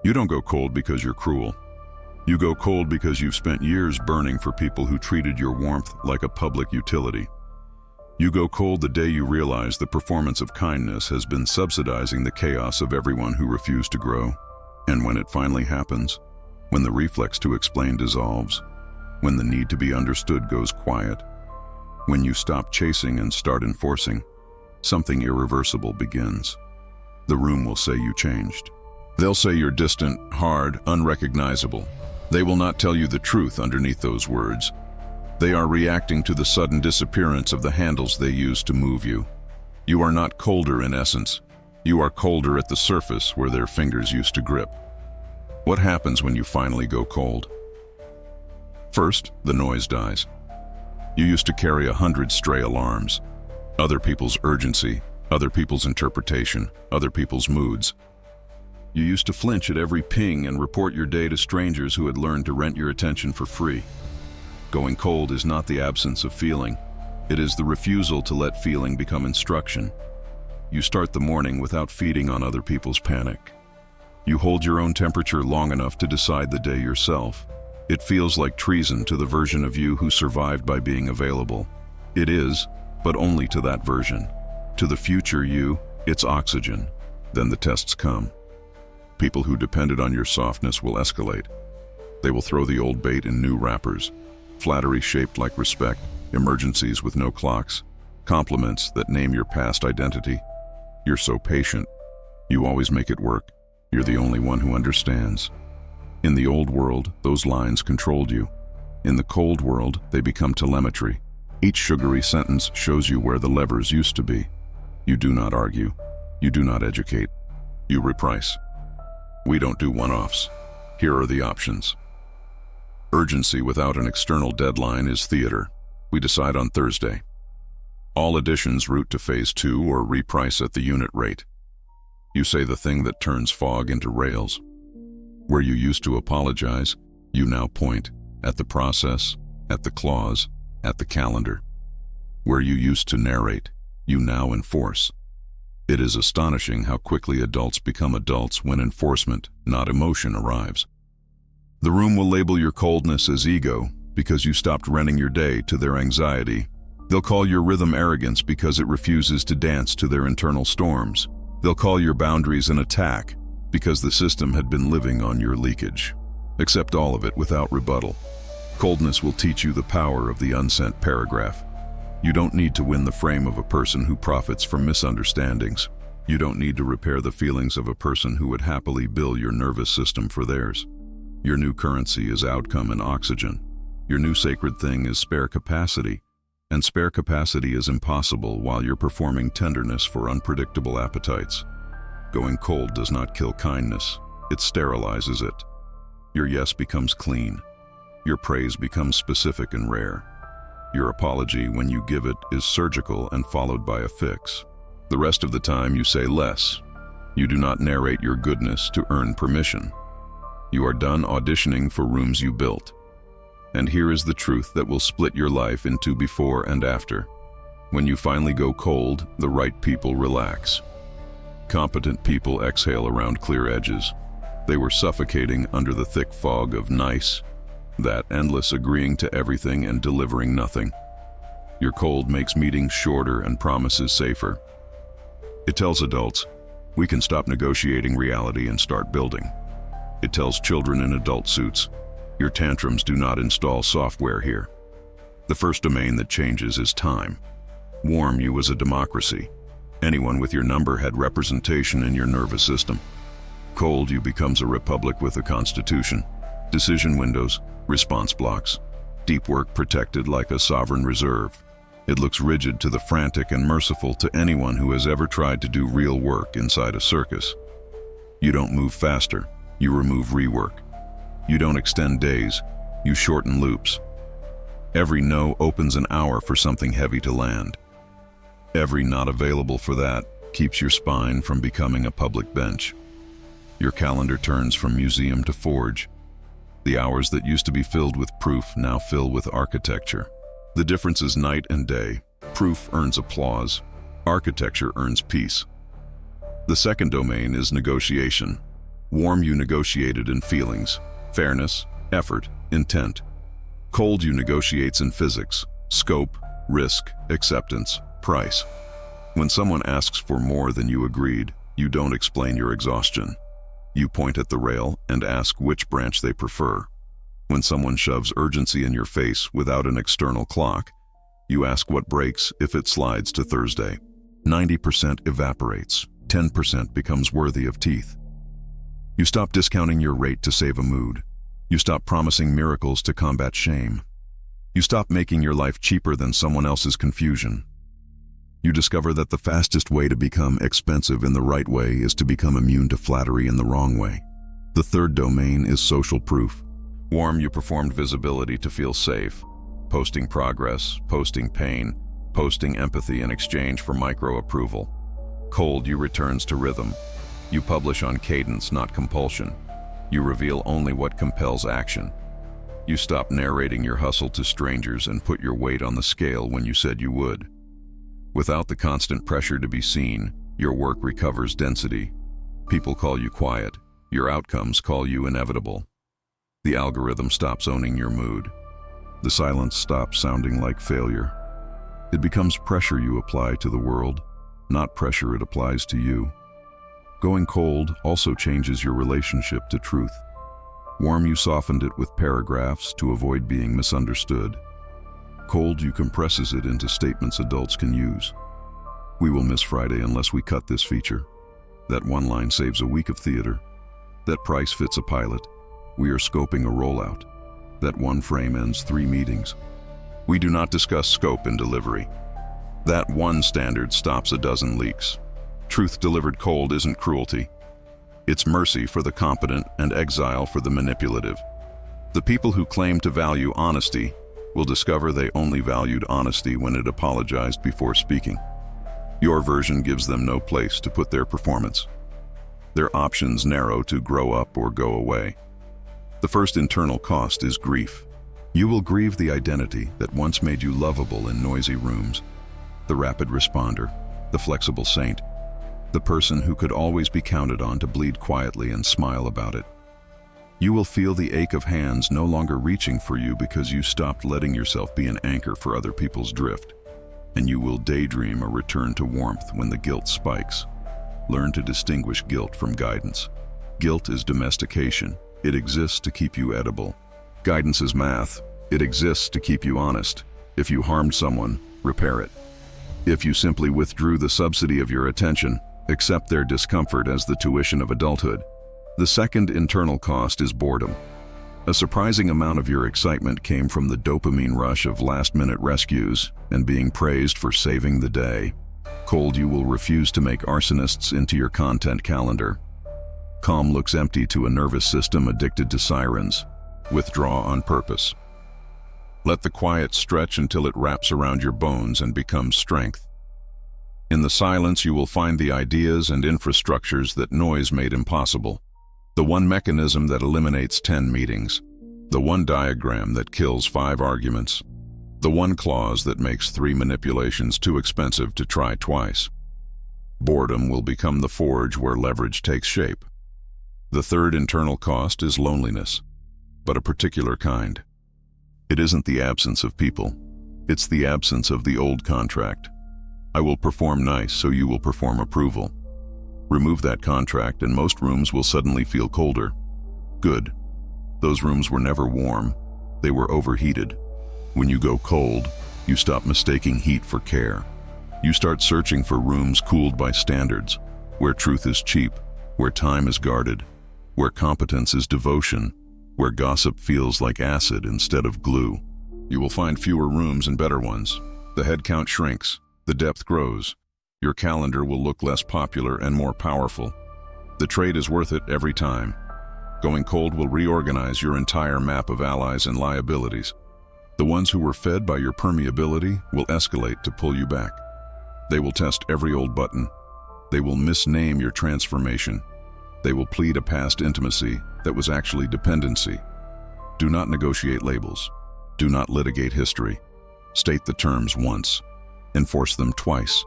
You don't go cold because you're cruel. You go cold because you've spent years burning for people who treated your warmth like a public utility. You go cold the day you realize the performance of kindness has been subsidizing the chaos of everyone who refused to grow. And when it finally happens, when the reflex to explain dissolves, when the need to be understood goes quiet, when you stop chasing and start enforcing, something irreversible begins. The room will say you changed. They'll say you're distant, hard, unrecognizable. They will not tell you the truth underneath those words. They are reacting to the sudden disappearance of the handles they used to move you. You are not colder in essence. You are colder at the surface where their fingers used to grip. What happens when you finally go cold? First, the noise dies. You used to carry 100 stray alarms. Other people's urgency, other people's interpretation, other people's moods. You used to flinch at every ping and report your day to strangers who had learned to rent your attention for free. Going cold is not the absence of feeling. It is the refusal to let feeling become instruction. You start the morning without feeding on other people's panic. You hold your own temperature long enough to decide the day yourself. It feels like treason to the version of you who survived by being available. It is, but only to that version. To the future you, it's oxygen. Then the tests come. People who depended on your softness will escalate. They will throw the old bait in new wrappers. Flattery shaped like respect, emergencies with no clocks, compliments that name your past identity. You're so patient. You always make it work. You're the only one who understands. In the old world, those lines controlled you. In the cold world, they become telemetry. Each sugary sentence shows you where the levers used to be. You do not argue. You do not educate. You reprice. We don't do one-offs. Here are the options. Urgency without an external deadline is theater. We decide on Thursday. All additions route to phase 2 or reprice at the unit rate. You say the thing that turns fog into rails. Where you used to apologize, you now point at the process, at the clause, at the calendar. Where you used to narrate, you now enforce. It is astonishing how quickly adults become adults when enforcement, not emotion, arrives. The room will label your coldness as ego because you stopped renting your day to their anxiety. They'll call your rhythm arrogance because it refuses to dance to their internal storms. They'll call your boundaries an attack because the system had been living on your leakage. Accept all of it without rebuttal. Coldness will teach you the power of the unsent paragraph. You don't need to win the frame of a person who profits from misunderstandings. You don't need to repair the feelings of a person who would happily bill your nervous system for theirs. Your new currency is outcome and oxygen. Your new sacred thing is spare capacity, and spare capacity is impossible while you're performing tenderness for unpredictable appetites. Going cold does not kill kindness, it sterilizes it. Your yes becomes clean. Your praise becomes specific and rare. Your apology, when you give it, is surgical and followed by a fix. The rest of the time you say less. You do not narrate your goodness to earn permission. You are done auditioning for rooms you built. And here is the truth that will split your life into before and after. When you finally go cold, the right people relax. Competent people exhale around clear edges. They were suffocating under the thick fog of nice, that endless agreeing to everything and delivering nothing. Your cold makes meetings shorter and promises safer. It tells adults, we can stop negotiating reality and start building. It tells children in adult suits, your tantrums do not install software here. The first domain that changes is time. Warm you as a democracy. Anyone with your number had representation in your nervous system. Cold you becomes a republic with a constitution. Decision windows, response blocks. Deep work protected like a sovereign reserve. It looks rigid to the frantic and merciful to anyone who has ever tried to do real work inside a circus. You don't move faster, you remove rework. You don't extend days, you shorten loops. Every no opens an hour for something heavy to land. Every not available for that keeps your spine from becoming a public bench. Your calendar turns from museum to forge. The hours that used to be filled with proof now fill with architecture. The difference is night and day. Proof earns applause. Architecture earns peace. The second domain is negotiation. Warm, you negotiated in feelings, fairness, effort, intent. Cold, you negotiates in physics, scope, risk, acceptance, price. When someone asks for more than you agreed, you don't explain your exhaustion. You point at the rail and ask which branch they prefer. When someone shoves urgency in your face without an external clock, you ask what breaks if it slides to Thursday. 90% evaporates, 10% becomes worthy of teeth. You stop discounting your rate to save a mood. You stop promising miracles to combat shame. You stop making your life cheaper than someone else's confusion. You discover that the fastest way to become expensive in the right way is to become immune to flattery in the wrong way. The third domain is social proof. Warm, you performed visibility to feel safe, posting progress, posting pain, posting empathy in exchange for micro-approval. Cold, you returns to rhythm. You publish on cadence, not compulsion. You reveal only what compels action. You stop narrating your hustle to strangers and put your weight on the scale when you said you would. Without the constant pressure to be seen, your work recovers density. People call you quiet. Your outcomes call you inevitable. The algorithm stops owning your mood. The silence stops sounding like failure. It becomes pressure you apply to the world, not pressure it applies to you. Going cold also changes your relationship to truth. Warm, you softened it with paragraphs to avoid being misunderstood. Cold, you compresses it into statements adults can use. We will miss Friday unless we cut this feature. That one line saves a week of theater. That price fits a pilot. We are scoping a rollout. That one frame ends 3 meetings. We do not discuss scope in delivery. That one standard stops a dozen leaks. Truth delivered cold isn't cruelty. It's mercy for the competent and exile for the manipulative. The people who claim to value honesty will discover they only valued honesty when it apologized before speaking. Your version gives them no place to put their performance. Their options narrow to grow up or go away. The first internal cost is grief. You will grieve the identity that once made you lovable in noisy rooms. The rapid responder, the flexible saint, the person who could always be counted on to bleed quietly and smile about it. You will feel the ache of hands no longer reaching for you because you stopped letting yourself be an anchor for other people's drift. And you will daydream a return to warmth when the guilt spikes. Learn to distinguish guilt from guidance. Guilt is domestication. It exists to keep you edible. Guidance is math. It exists to keep you honest. If you harmed someone, repair it. If you simply withdrew the subsidy of your attention, accept their discomfort as the tuition of adulthood. The second internal cost is boredom. A surprising amount of your excitement came from the dopamine rush of last-minute rescues and being praised for saving the day. Cold, you will refuse to make arsonists into your content calendar. Calm looks empty to a nervous system addicted to sirens. Withdraw on purpose. Let the quiet stretch until it wraps around your bones and becomes strength. In the silence, you will find the ideas and infrastructures that noise made impossible. The one mechanism that eliminates 10 meetings. The one diagram that kills 5 arguments. The one clause that makes 3 manipulations too expensive to try twice. Boredom will become the forge where leverage takes shape. The third internal cost is loneliness, but a particular kind. It isn't the absence of people. It's the absence of the old contract. I will perform nice, so you will perform approval. Remove that contract and most rooms will suddenly feel colder. Good. Those rooms were never warm. They were overheated. When you go cold, you stop mistaking heat for care. You start searching for rooms cooled by standards, where truth is cheap, where time is guarded, where competence is devotion, where gossip feels like acid instead of glue. You will find fewer rooms and better ones. The head count shrinks. The depth grows. Your calendar will look less popular and more powerful. The trade is worth it every time. Going cold will reorganize your entire map of allies and liabilities. The ones who were fed by your permeability will escalate to pull you back. They will test every old button. They will misname your transformation. They will plead a past intimacy that was actually dependency. Do not negotiate labels. Do not litigate history. State the terms once. Enforce them twice.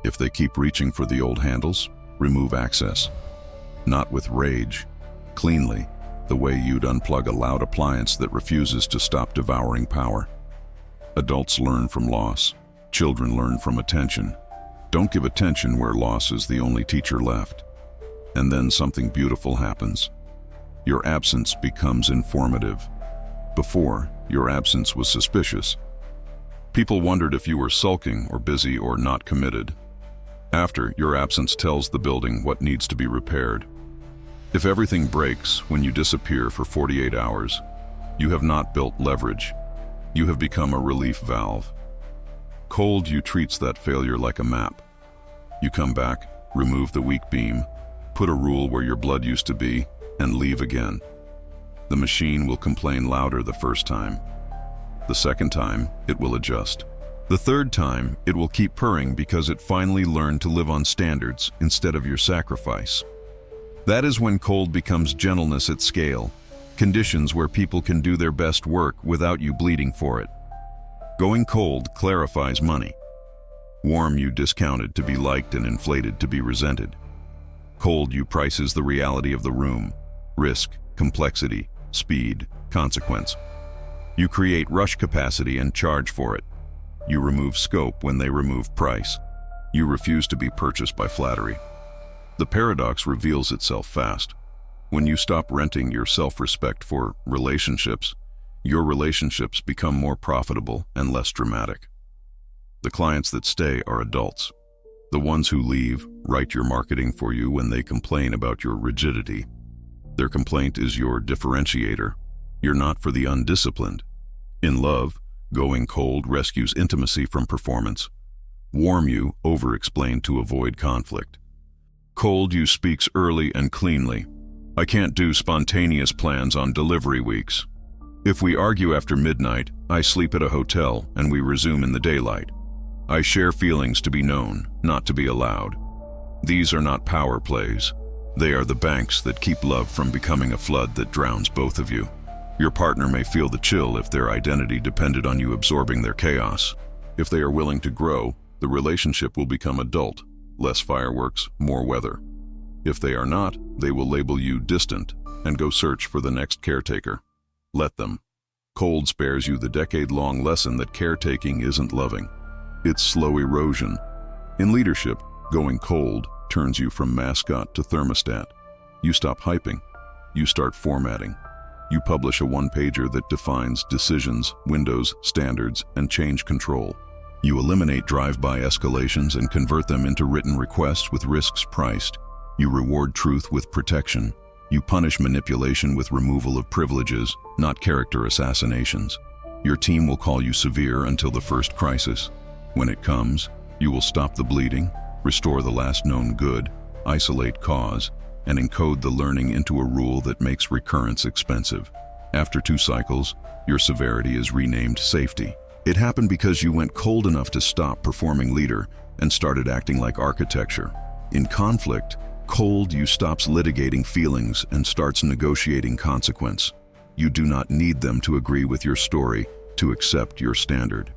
If they keep reaching for the old handles, remove access. not with rage, cleanly, the way you'd unplug a loud appliance that refuses to stop devouring power. Adults learn from loss. Children learn from attention. Don't give attention where loss is the only teacher left. And then something beautiful happens. Your absence becomes informative. Before, your absence was suspicious. People wondered if you were sulking or busy or not committed. After, your absence tells the building what needs to be repaired. If everything breaks when you disappear for 48 hours, you have not built leverage. You have become a relief valve. Cold you treats that failure like a map. You come back, remove the weak beam, put a rule where your blood used to be, and leave again. The machine will complain louder the first time. The second time, it will adjust. The third time, it will keep purring because it finally learned to live on standards instead of your sacrifice. That is when cold becomes gentleness at scale, conditions where people can do their best work without you bleeding for it. Going cold clarifies money. Warm you discounted to be liked and inflated to be resented. Cold you prices the reality of the room, risk, complexity, speed, consequence. You create rush capacity and charge for it. You remove scope when they remove price. You refuse to be purchased by flattery. The paradox reveals itself fast. When you stop renting your self-respect for relationships, your relationships become more profitable and less dramatic. The clients that stay are adults. The ones who leave write your marketing for you when they complain about your rigidity. Their complaint is your differentiator. You're not for the undisciplined. In love, going cold rescues intimacy from performance. Warm you over-explain to avoid conflict. Cold you speaks early and cleanly. I can't do spontaneous plans on delivery weeks. If we argue after midnight, I sleep at a hotel and we resume in the daylight. I share feelings to be known, not to be allowed. These are not power plays. They are the banks that keep love from becoming a flood that drowns both of you. Your partner may feel the chill if their identity depended on you absorbing their chaos. If they are willing to grow, the relationship will become adult, less fireworks, more weather. If they are not, they will label you distant and go search for the next caretaker. Let them. Cold spares you the decade-long lesson that caretaking isn't loving. It's slow erosion. In leadership, going cold turns you from mascot to thermostat. You stop hyping. You start formatting. You publish a one-pager that defines decisions, windows, standards, and change control. You eliminate drive-by escalations and convert them into written requests with risks priced. You reward truth with protection. You punish manipulation with removal of privileges, not character assassinations. Your team will call you severe until the first crisis. When it comes, you will stop the bleeding, restore the last known good, isolate cause, and encode the learning into a rule that makes recurrence expensive. After 2 cycles, your severity is renamed safety. It happened because you went cold enough to stop performing leader and started acting like architecture. In conflict, cold you stops litigating feelings and starts negotiating consequence. You do not need them to agree with your story, to accept your standard.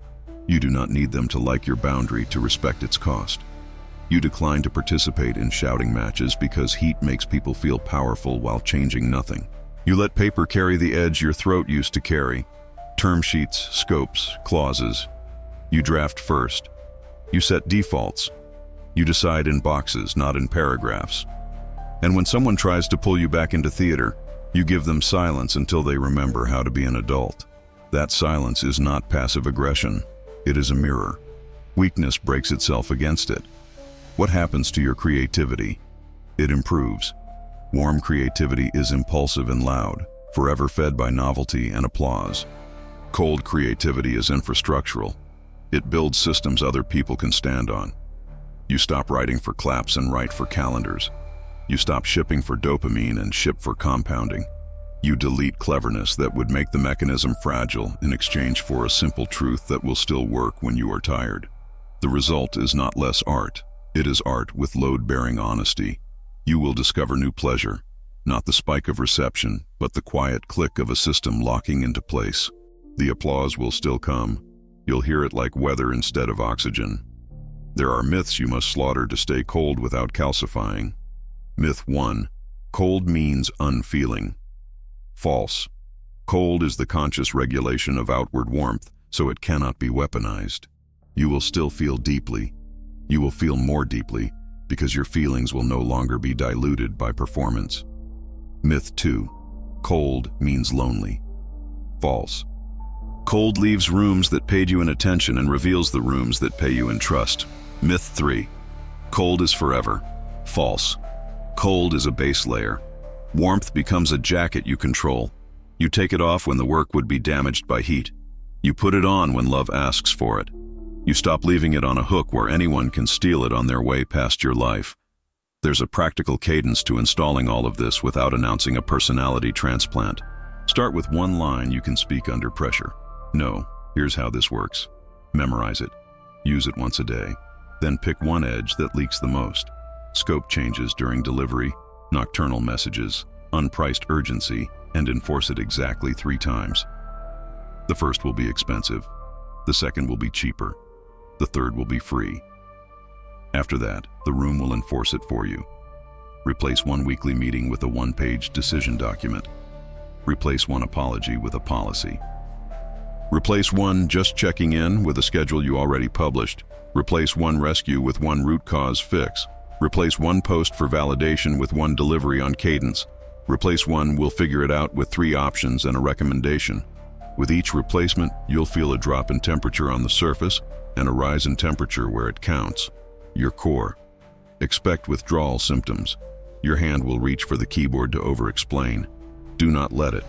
You do not need them to like your boundary, to respect its cost. You decline to participate in shouting matches because heat makes people feel powerful while changing nothing. You let paper carry the edge your throat used to carry. Term sheets, scopes, clauses. You draft first. You set defaults. You decide in boxes, not in paragraphs. And when someone tries to pull you back into theater, you give them silence until they remember how to be an adult. That silence is not passive aggression. It is a mirror. Weakness breaks itself against it. What happens to your creativity? It improves. Warm creativity is impulsive and loud, forever fed by novelty and applause. Cold creativity is infrastructural. It builds systems other people can stand on. You stop writing for claps and write for calendars. You stop shipping for dopamine and ship for compounding. You delete cleverness that would make the mechanism fragile in exchange for a simple truth that will still work when you are tired. The result is not less art. It is art with load-bearing honesty. You will discover new pleasure, not the spike of reception, but the quiet click of a system locking into place. The applause will still come. You'll hear it like weather instead of oxygen. There are myths you must slaughter to stay cold without calcifying. Myth 1. Cold means unfeeling. False. Cold is the conscious regulation of outward warmth, so it cannot be weaponized. You will still feel deeply. You will feel more deeply, because your feelings will no longer be diluted by performance. Myth 2. Cold means lonely. False. Cold leaves rooms that paid you in attention and reveals the rooms that pay you in trust. Myth 3. Cold is forever. False. Cold is a base layer. Warmth becomes a jacket you control. You take it off when the work would be damaged by heat. You put it on when love asks for it. You stop leaving it on a hook where anyone can steal it on their way past your life. There's a practical cadence to installing all of this without announcing a personality transplant. Start with one line you can speak under pressure. No, here's how this works. Memorize it. Use it once a day. Then pick one edge that leaks the most. Scope changes during delivery, nocturnal messages, unpriced urgency, and enforce it exactly 3 times. The first will be expensive. The second will be cheaper. The third will be free. After that, the room will enforce it for you. Replace one weekly meeting with a 1-page decision document. Replace one apology with a policy. Replace one just checking in with a schedule you already published. Replace one rescue with one root cause fix. Replace one post for validation with one delivery on cadence. Replace one we'll figure it out with 3 options and a recommendation. With each replacement, you'll feel a drop in temperature on the surface and a rise in temperature where it counts. Your core. Expect withdrawal symptoms. Your hand will reach for the keyboard to over-explain. Do not let it.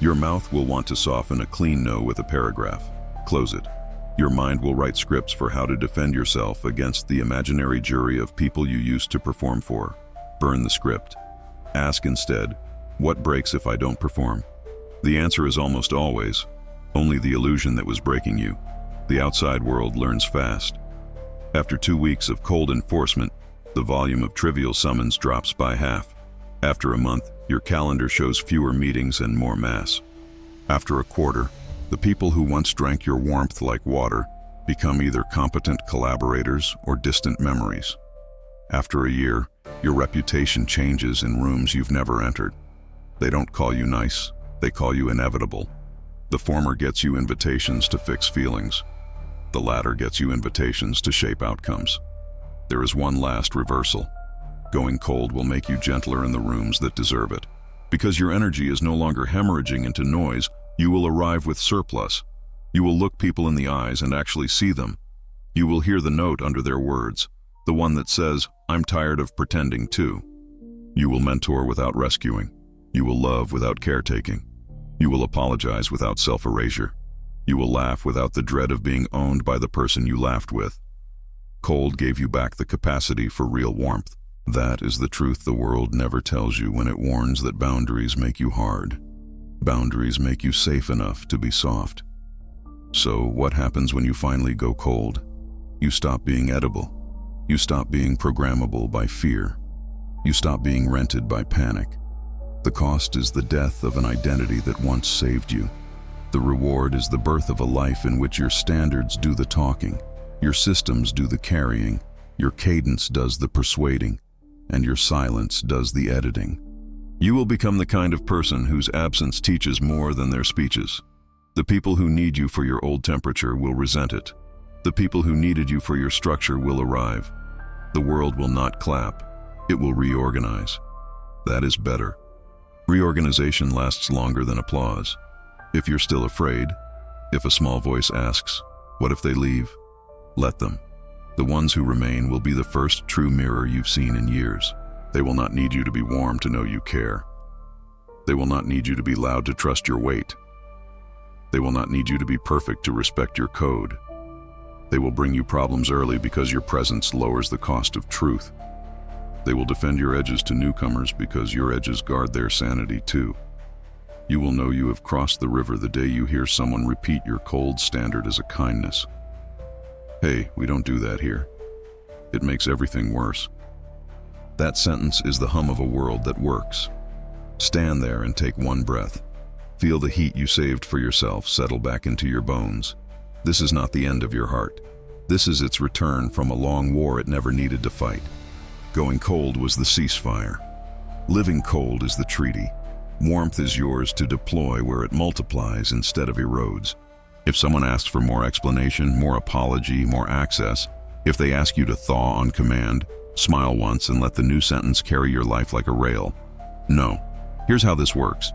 Your mouth will want to soften a clean no with a paragraph. Close it. Your mind will write scripts for how to defend yourself against the imaginary jury of people you used to perform for. Burn the script. Ask instead, what breaks if I don't perform? The answer is almost always, only the illusion that was breaking you. The outside world learns fast. After 2 weeks of cold enforcement, the volume of trivial summons drops by half. After a month, your calendar shows fewer meetings and more mass. After a quarter, the people who once drank your warmth like water become either competent collaborators or distant memories. After a year, your reputation changes in rooms you've never entered. They don't call you nice, they call you inevitable. The former gets you invitations to fix feelings. The latter gets you invitations to shape outcomes. There is one last reversal. Going cold will make you gentler in the rooms that deserve it. Because your energy is no longer hemorrhaging into noise, you will arrive with surplus. You will look people in the eyes and actually see them. You will hear the note under their words, the one that says, I'm tired of pretending too. You will mentor without rescuing. You will love without caretaking. You will apologize without self-erasure. You will laugh without the dread of being owned by the person you laughed with. Cold gave you back the capacity for real warmth. That is the truth the world never tells you when it warns that boundaries make you hard. Boundaries make you safe enough to be soft. So what happens when you finally go cold? You stop being edible. You stop being programmable by fear. You stop being rented by panic. The cost is the death of an identity that once saved you. The reward is the birth of a life in which your standards do the talking, your systems do the carrying, your cadence does the persuading, and your silence does the editing. You will become the kind of person whose absence teaches more than their speeches. The people who need you for your old temperature will resent it. The people who needed you for your structure will arrive. The world will not clap. It will reorganize. That is better. Reorganization lasts longer than applause. If you're still afraid, if a small voice asks, what if they leave? Let them. The ones who remain will be the first true mirror you've seen in years. They will not need you to be warm to know you care. They will not need you to be loud to trust your weight. They will not need you to be perfect to respect your code. They will bring you problems early because your presence lowers the cost of truth. They will defend your edges to newcomers because your edges guard their sanity too. You will know you have crossed the river the day you hear someone repeat your cold standard as a kindness. Hey, we don't do that here. It makes everything worse. That sentence is the hum of a world that works. Stand there and take one breath. Feel the heat you saved for yourself settle back into your bones. This is not the end of your heart. This is its return from a long war it never needed to fight. Going cold was the ceasefire. Living cold is the treaty. Warmth is yours to deploy where it multiplies instead of erodes. If someone asks for more explanation, more apology, more access, if they ask you to thaw on command, smile once and let the new sentence carry your life like a rail. No. Here's how this works.